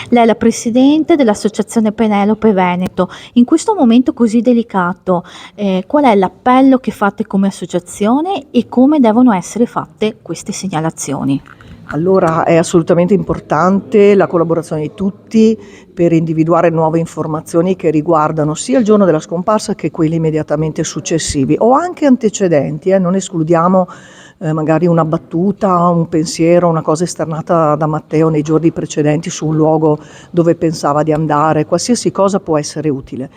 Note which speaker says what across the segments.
Speaker 1: Lei è la presidente dell'Associazione Penelope Veneto. In questo momento così delicato, qual è l'appello che fate come associazione e come devono essere fatte queste segnalazioni?
Speaker 2: Allora è assolutamente importante la collaborazione di tutti per individuare nuove informazioni che riguardano sia il giorno della scomparsa che quelli immediatamente successivi o anche antecedenti, non escludiamo magari una battuta, un pensiero, una cosa esternata da Matteo nei giorni precedenti su un luogo dove pensava di andare, qualsiasi cosa può essere utile.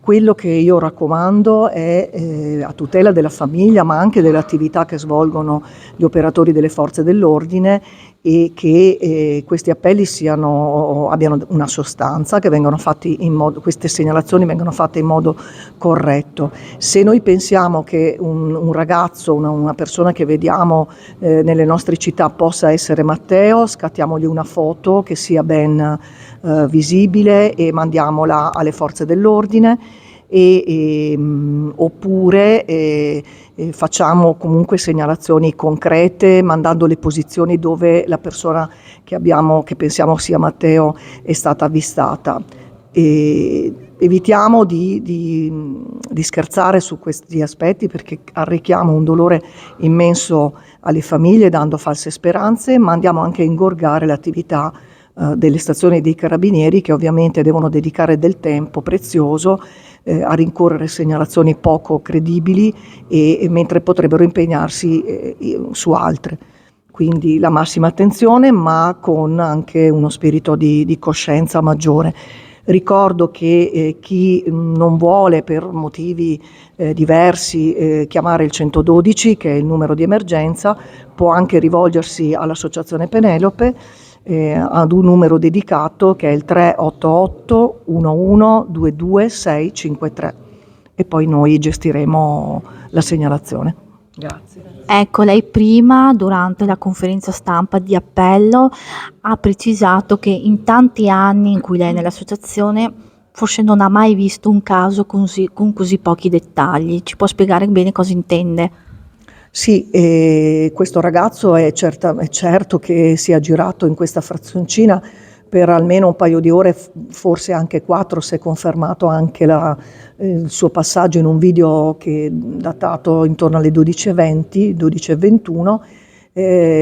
Speaker 2: Quello che io raccomando è a tutela della famiglia ma anche delle attività che svolgono gli operatori delle forze dell'ordine e che questi appelli abbiano una sostanza, che vengano fatti queste segnalazioni vengano fatte in modo corretto. Se noi pensiamo che un ragazzo, una persona che vediamo nelle nostre città possa essere Matteo, scattiamogli una foto che sia ben visibile e mandiamola alle forze dell'ordine oppure facciamo comunque segnalazioni concrete mandando le posizioni dove la persona che pensiamo sia Matteo è stata avvistata. Evitiamo di scherzare su questi aspetti perché arrechiamo un dolore immenso alle famiglie dando false speranze, ma andiamo anche a ingorgare l'attività delle stazioni dei carabinieri che ovviamente devono dedicare del tempo prezioso a rincorrere segnalazioni poco credibili mentre potrebbero impegnarsi su altre. Quindi la massima attenzione ma con anche uno spirito di coscienza maggiore. Ricordo che chi non vuole per motivi diversi chiamare il 112, che è il numero di emergenza, può anche rivolgersi all'Associazione Penelope ad un numero dedicato che è il 388 11 22 653 e poi noi gestiremo la segnalazione. Grazie.
Speaker 1: Ecco, lei prima, durante la conferenza stampa di appello, ha precisato che in tanti anni in cui lei è nell'associazione forse non ha mai visto un caso con così pochi dettagli. Ci può spiegare bene cosa intende?
Speaker 2: Sì, questo ragazzo è certo che si è girato in questa frazioncina per almeno un paio di ore, forse anche 4, se confermato anche il suo passaggio in un video che è datato intorno alle 12:20, 12:21.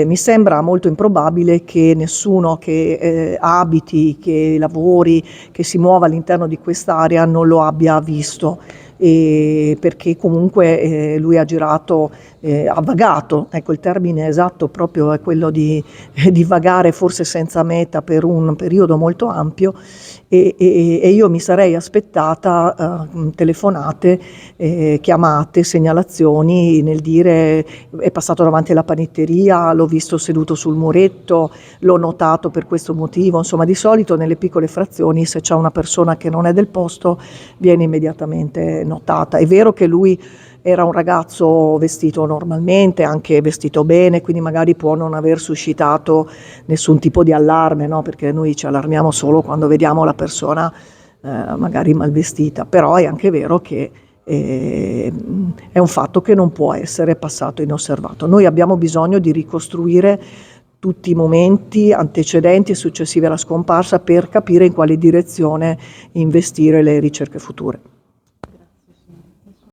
Speaker 2: Mi sembra molto improbabile che nessuno che abiti, che lavori, che si muova all'interno di quest'area non lo abbia visto. Perché comunque lui ha girato, ha vagato, ecco il termine esatto proprio è quello di vagare forse senza meta per un periodo molto ampio e io mi sarei aspettata telefonate, chiamate, segnalazioni nel dire è passato davanti alla panetteria, l'ho visto seduto sul muretto, l'ho notato per questo motivo, insomma di solito nelle piccole frazioni se c'è una persona che non è del posto viene immediatamente notata. È vero che lui era un ragazzo vestito normalmente, anche vestito bene, quindi magari può non aver suscitato nessun tipo di allarme, no? Perché noi ci allarmiamo solo quando vediamo la persona magari mal vestita, però è anche vero che è un fatto che non può essere passato inosservato. Noi abbiamo bisogno di ricostruire tutti i momenti antecedenti e successivi alla scomparsa per capire in quale direzione investire le ricerche future.